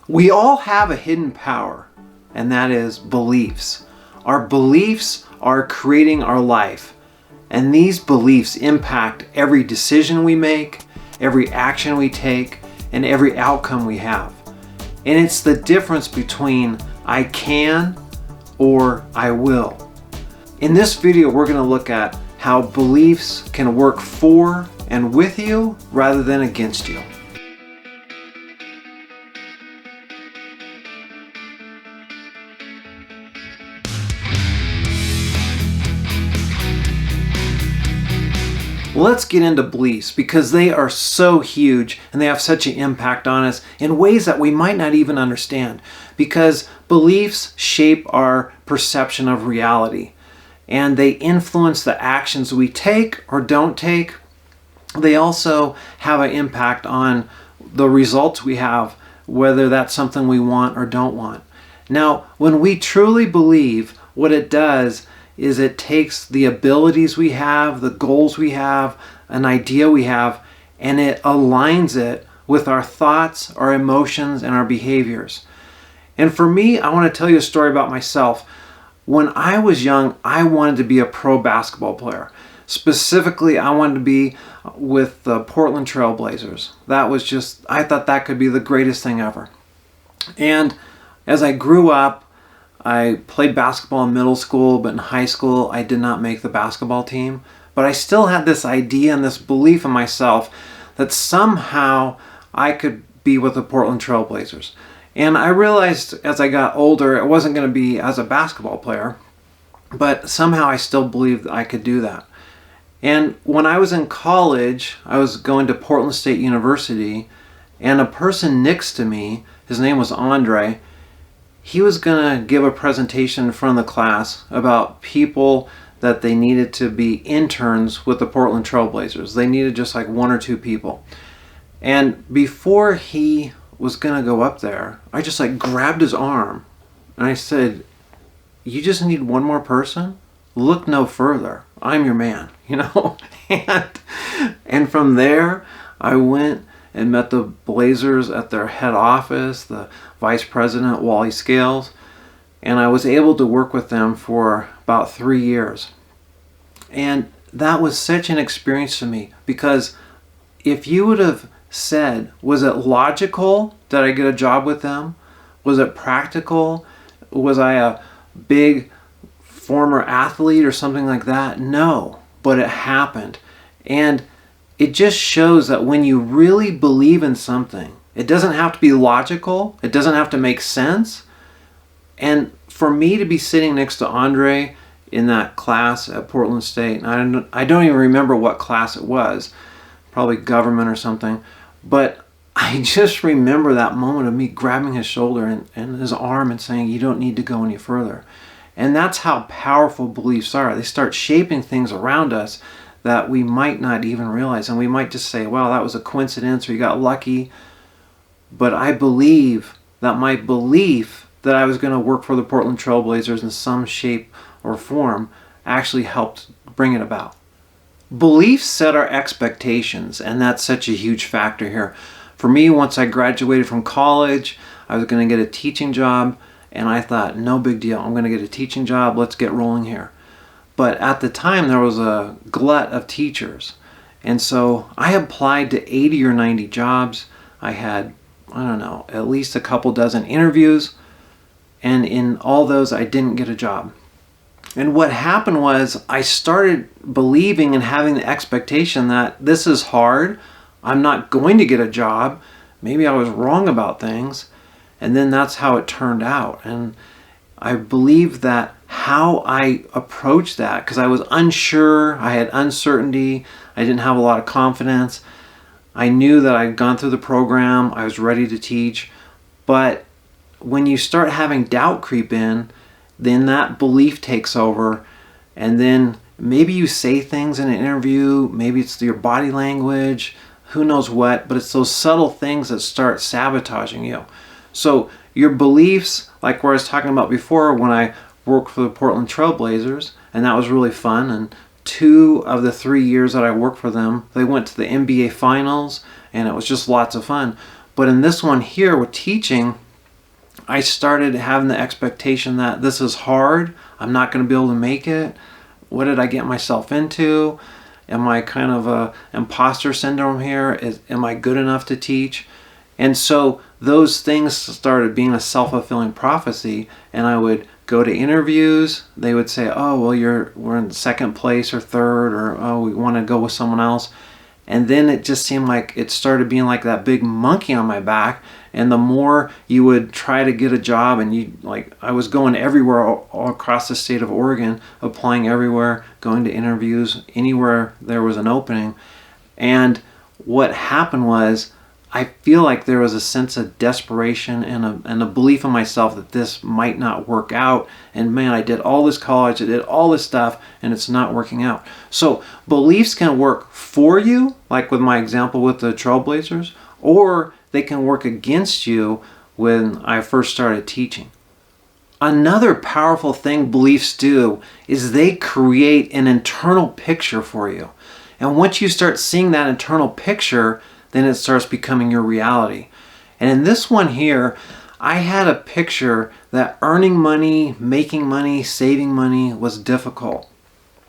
We all have a hidden power, and that is beliefs. Our beliefs are creating our life, and these beliefs impact every decision we make, every action we take, and every outcome we have. And it's the difference between I can or I will. In this video, we're going to look at how beliefs can work for and with you rather than against you. Let's get into beliefs because they are so huge and they have such an impact on us in ways that we might not even understand, because beliefs shape our perception of reality and they influence the actions we take or don't take. They also have an impact on the results we have, whether that's something we want or don't want. Now, when we truly believe, what it does is it takes the abilities we have, the goals we have, an idea we have, and it aligns it with our thoughts, our emotions, and our behaviors. And for me, I want to tell you a story about myself. When I was young, I wanted to be a pro basketball player. Specifically, I wanted to be with the Portland Trail Blazers. That was just, I thought that could be the greatest thing ever. And as I grew up, I played basketball in middle school, but in high school, I did not make the basketball team. But I still had this idea and this belief in myself that somehow I could be with the Portland Trail Blazers. And I realized as I got older, it wasn't going to be as a basketball player, but somehow I still believed that I could do that. And when I was in college, I was going to Portland State University, and a person next to me, his name was Andre, he was going to give a presentation in front of the class about people that they needed to be interns with the Portland Trail Blazers. They needed just like one or two people. And before he was going to go up there, I just like grabbed his arm and I said, "You just need one more person? Look no further. I'm your man," you know? And from there, I went and met the Blazers at their head office, the vice president, Wally Scales, and I was able to work with them for about 3 years. And that was such an experience to me, because if you would have said, was it logical that I get a job with them? Was it practical? Was I a big former athlete or something like that? No, but it happened. And it just shows that when you really believe in something, it doesn't have to be logical. It doesn't have to make sense. And for me to be sitting next to Andre in that class at Portland State, and I don't even remember what class it was, probably government or something, but I just remember that moment of me grabbing his shoulder and his arm and saying, "You don't need to go any further." And that's how powerful beliefs are. They start shaping things around us that we might not even realize. And we might just say, "Well, that was a coincidence," or "You got lucky." But I believe that my belief that I was going to work for the Portland Trail Blazers in some shape or form actually helped bring it about. Beliefs set our expectations, and that's such a huge factor here. For me, once I graduated from college, I was going to get a teaching job, and I thought, no big deal. I'm going to get a teaching job. Let's get rolling here. But at the time, there was a glut of teachers. And so I applied to 80 or 90 jobs. I had, I don't know, at least a couple dozen interviews. And in all those, I didn't get a job. And what happened was I started believing and having the expectation that this is hard. I'm not going to get a job. Maybe I was wrong about things. And then that's how it turned out. And I believe that how I approached that, because I was unsure, I had uncertainty, I didn't have a lot of confidence. I knew that I'd gone through the program, I was ready to teach, but when you start having doubt creep in, then that belief takes over, and then maybe you say things in an interview, maybe it's your body language, who knows what, but it's those subtle things that start sabotaging you. So your beliefs, like what I was talking about before when I worked for the Portland Trail Blazers, and that was really fun. And 2 of the 3 years that I worked for them, they went to the NBA Finals, and it was just lots of fun. But in this one here with teaching, I started having the expectation that this is hard. I'm not going to be able to make it. What did I get myself into? Am I kind of a imposter syndrome here? Am I good enough to teach? And so those things started being a self-fulfilling prophecy, and I would go to interviews. They would say, oh, well, we're in second place or third, or oh, we want to go with someone else. And then it just seemed like it started being like that big monkey on my back. And the more you would try to get a job, and I was going everywhere all across the state of Oregon, applying everywhere, going to interviews, anywhere there was an opening. And what happened was, I feel like there was a sense of desperation and a belief in myself that this might not work out. And man, I did all this college, I did all this stuff, and it's not working out. So beliefs can work for you, like with my example with the Trailblazers, or they can work against you when I first started teaching. Another powerful thing beliefs do is they create an internal picture for you. And once you start seeing that internal picture, then it starts becoming your reality. And in this one here, I had a picture that earning money, making money, saving money was difficult.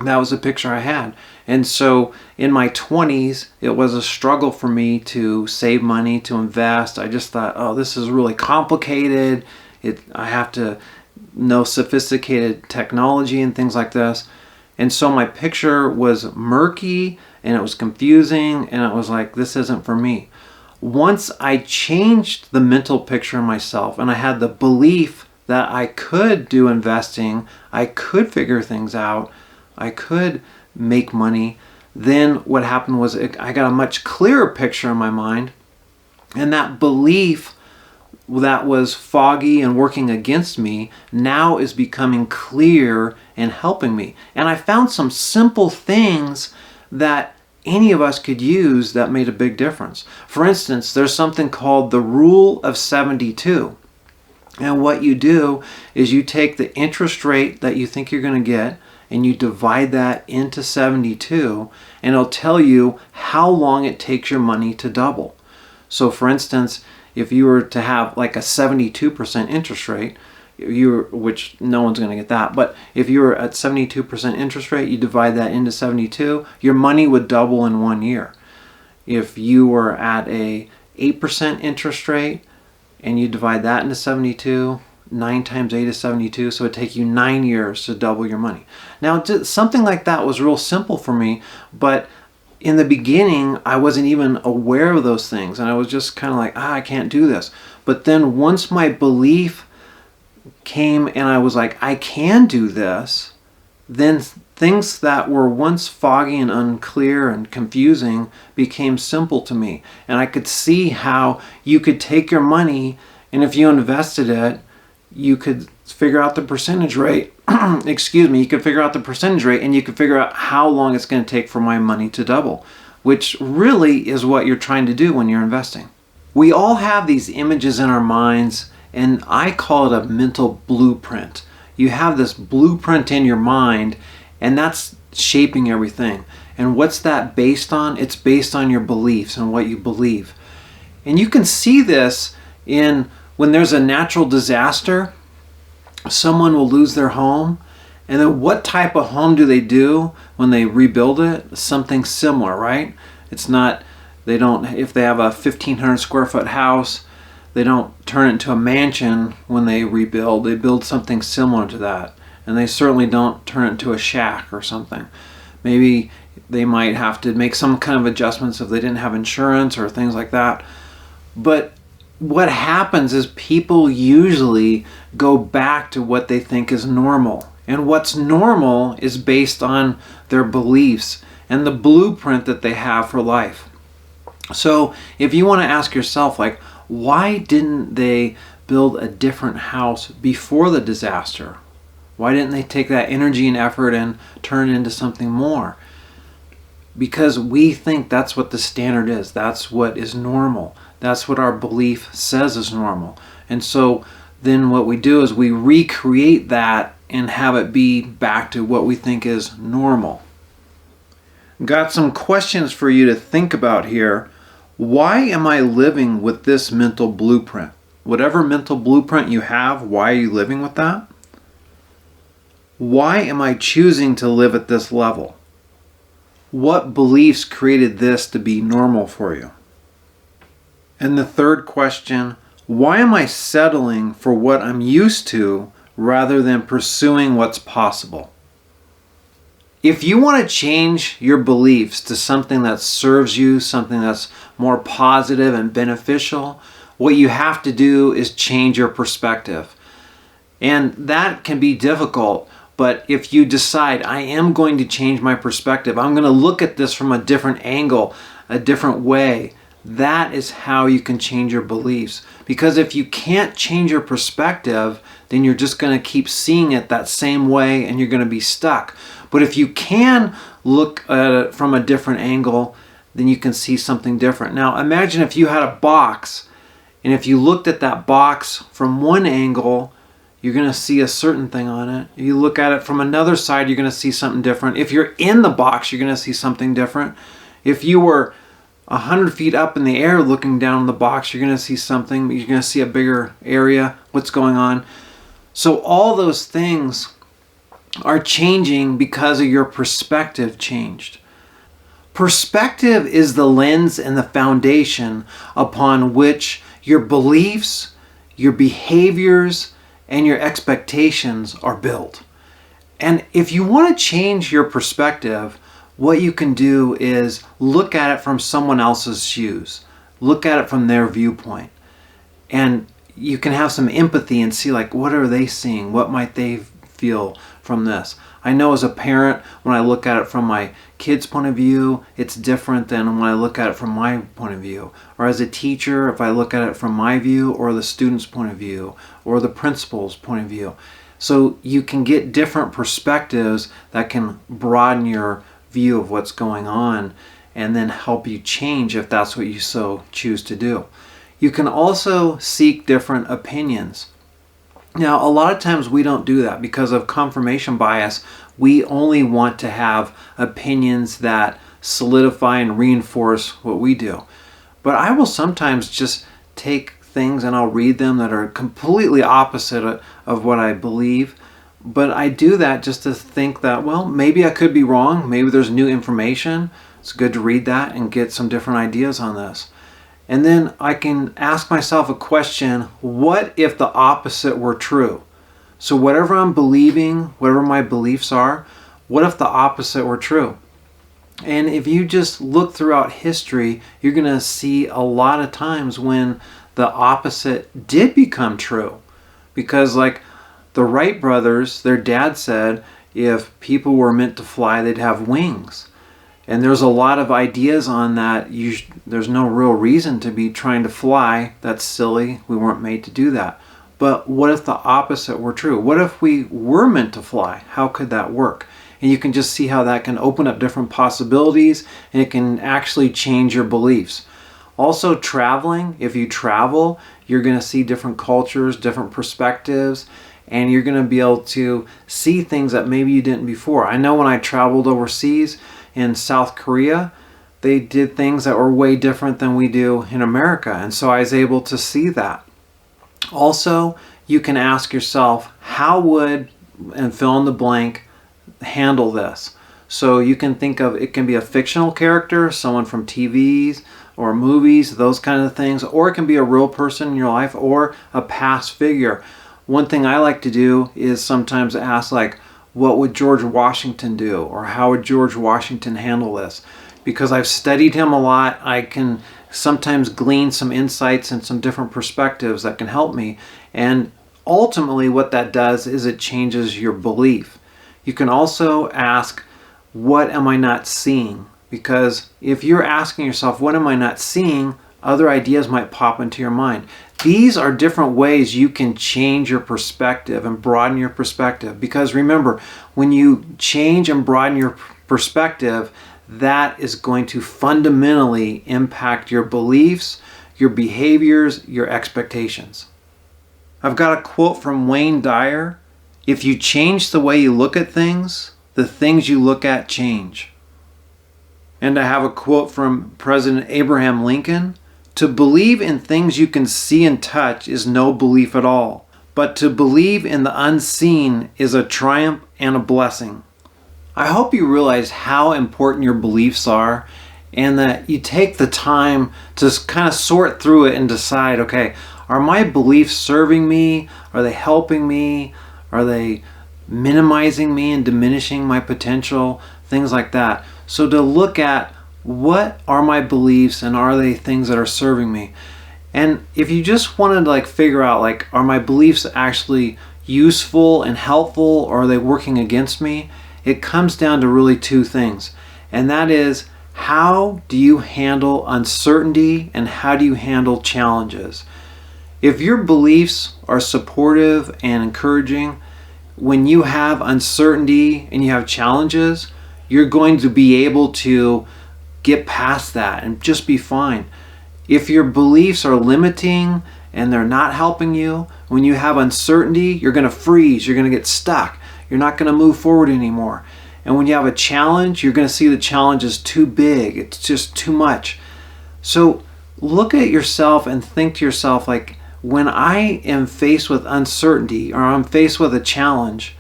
That was a picture I had. And so in my 20s, it was a struggle for me to save money, to invest. I just thought, oh, this is really complicated. I have to know sophisticated technology and things like this. And so my picture was murky, and it was confusing, and it was like, this isn't for me. Once I changed the mental picture in myself, and I had the belief that I could do investing, I could figure things out, I could make money, then what happened was I got a much clearer picture in my mind, and that belief that was foggy and working against me now is becoming clear and helping me. And I found some simple things that any of us could use that made a big difference. For instance, there's something called the rule of 72. And what you do is you take the interest rate that you think you're going to get and you divide that into 72, and it'll tell you how long it takes your money to double. So for instance, if you were to have like a 72% interest rate, which no one's going to get that, but if you were at 72% interest rate, you divide that into 72, your money would double in 1 year. If you were at a 8% interest rate and you divide that into 72, 9 times 8 is 72, so it would take you 9 years to double your money. Now, something like that was real simple for me, but in the beginning, I wasn't even aware of those things, and I was just kind of like, I can't do this. But then once my belief came and I was like, I can do this, then things that were once foggy and unclear and confusing became simple to me. And I could see how you could take your money, and if you invested it, you could figure out the percentage rate. You could figure out the percentage rate, and you could figure out how long it's going to take for my money to double, which really is what you're trying to do when you're investing. We all have these images in our minds, and I call it a mental blueprint. You have this blueprint in your mind, and that's shaping everything. And what's that based on? It's based on your beliefs and what you believe. And you can see this in when there's a natural disaster. Someone will lose their home, and then what type of home do they do when they rebuild it? Something similar, right? If they have a 1,500 square foot house, they don't turn it into a mansion when they rebuild. They build something similar to that. And they certainly don't turn it into a shack or something. Maybe they might have to make some kind of adjustments if they didn't have insurance or things like that. But what happens is people usually go back to what they think is normal. And what's normal is based on their beliefs and the blueprint that they have for life. So if you want to ask yourself, like, why didn't they build a different house before the disaster? Why didn't they take that energy and effort and turn it into something more? Because we think that's what the standard is. That's what is normal. That's what our belief says is normal. And so then what we do is we recreate that and have it be back to what we think is normal. Got some questions for you to think about here. Why am I living with this mental blueprint? whatever mental blueprint you have, why are you living with that? Why am I choosing to live at this level? What beliefs created this to be normal for you? And the third question, why am I settling for what I'm used to rather than pursuing what's possible? If you want to change your beliefs to something that serves you, something that's more positive and beneficial, what you have to do is change your perspective. And that can be difficult, but if you decide, I am going to change my perspective, I'm going to look at this from a different angle, a different way, that is how you can change your beliefs. Because if you can't change your perspective, then you're just going to keep seeing it that same way and you're going to be stuck. But if you can look at it from a different angle, then you can see something different. Now imagine if you had a box, and if you looked at that box from one angle, you're going to see a certain thing on it. You look at it from another side, you're going to see something different. If you're in the box, you're going to see something different. If you were 100 feet up in the air looking down the box, you're going to see something. You're going to see a bigger area, what's going on. So all those things are changing because of your perspective changed. Perspective is the lens and the foundation upon which your beliefs, your behaviors, and your expectations are built. And if you want to change your perspective, what you can do is look at it from someone else's shoes. Look at it from their viewpoint. And you can have some empathy and see, like, what are they seeing? What might they feel from this? I know as a parent, when I look at it from my kid's point of view, it's different than when I look at it from my point of view. Or as a teacher, if I look at it from my view, or the student's point of view, or the principal's point of view. So you can get different perspectives that can broaden your view of what's going on and then help you change if that's what you so choose to do. You can also seek different opinions. Now, a lot of times we don't do that because of confirmation bias. We only want to have opinions that solidify and reinforce what we do. But I will sometimes just take things and I'll read them that are completely opposite of what I believe. But I do that just to think that, well, maybe I could be wrong. Maybe there's new information. It's good to read that and get some different ideas on this. And then I can ask myself a question, what if the opposite were true? So whatever I'm believing, whatever my beliefs are, what if the opposite were true? And if you just look throughout history, you're going to see a lot of times when the opposite did become true. Because like the Wright brothers, their dad said, if people were meant to fly, they'd have wings. And there's a lot of ideas on that. There's no real reason to be trying to fly. That's silly. We weren't made to do that. But what if the opposite were true? What if we were meant to fly? How could that work? And you can just see how that can open up different possibilities, and it can actually change your beliefs. Also, traveling. If you travel, you're going to see different cultures, different perspectives, and you're going to be able to see things that maybe you didn't before. I know when I traveled overseas, in South Korea, they did things that were way different than we do in America. And so I was able to see that. Also, you can ask yourself, how would, and fill in the blank, handle this? So you can think of, it can be a fictional character, someone from TVs or movies, those kind of things, or it can be a real person in your life or a past figure. One thing I like to do is sometimes ask, like, what would George Washington do? Or how would George Washington handle this? Because I've studied him a lot, I can sometimes glean some insights and some different perspectives that can help me. And ultimately what that does is it changes your belief. You can also ask, what am I not seeing? Because if you're asking yourself, what am I not seeing? Other ideas might pop into your mind. These are different ways you can change your perspective and broaden your perspective. Because remember, when you change and broaden your perspective, that is going to fundamentally impact your beliefs, your behaviors, your expectations. I've got a quote from Wayne Dyer. If you change the way you look at things, the things you look at change. And I have a quote from President Abraham Lincoln. To believe in things you can see and touch is no belief at all. But to believe in the unseen is a triumph and a blessing. I hope you realize how important your beliefs are, and that you take the time to kind of sort through it and decide, okay, are my beliefs serving me? Are they helping me? Are they minimizing me and diminishing my potential? Things like that. So to look at, what are my beliefs, and are they things that are serving me? And if you just want to figure out, are my beliefs actually useful and helpful, or are they working against me? It comes down to really two things. And that is, how do you handle uncertainty, and how do you handle challenges? If your beliefs are supportive and encouraging, when you have uncertainty and you have challenges, you're going to be able to get past that and just be fine. If your beliefs are limiting and they're not helping you, when you have uncertainty, you're going to freeze, you're going to get stuck, you're not going to move forward anymore. And when you have a challenge, you're going to see the challenge is too big, it's just too much. So look at yourself and think to yourself, when I am faced with uncertainty, or I'm faced with a challenge,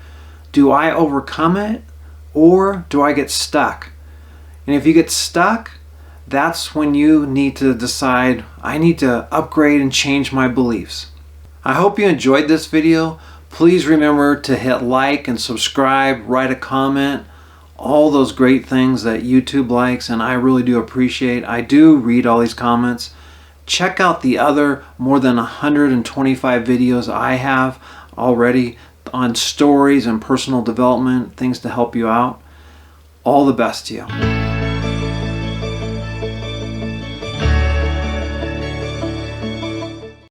do I overcome it, or do I get stuck? And if you get stuck, that's when you need to decide, I need to upgrade and change my beliefs. I hope you enjoyed this video. Please remember to hit like and subscribe, write a comment, all those great things that YouTube likes, and I really do appreciate. I do read all these comments. Check out the other more than 125 videos I have already on stories and personal development, things to help you out. All the best to you.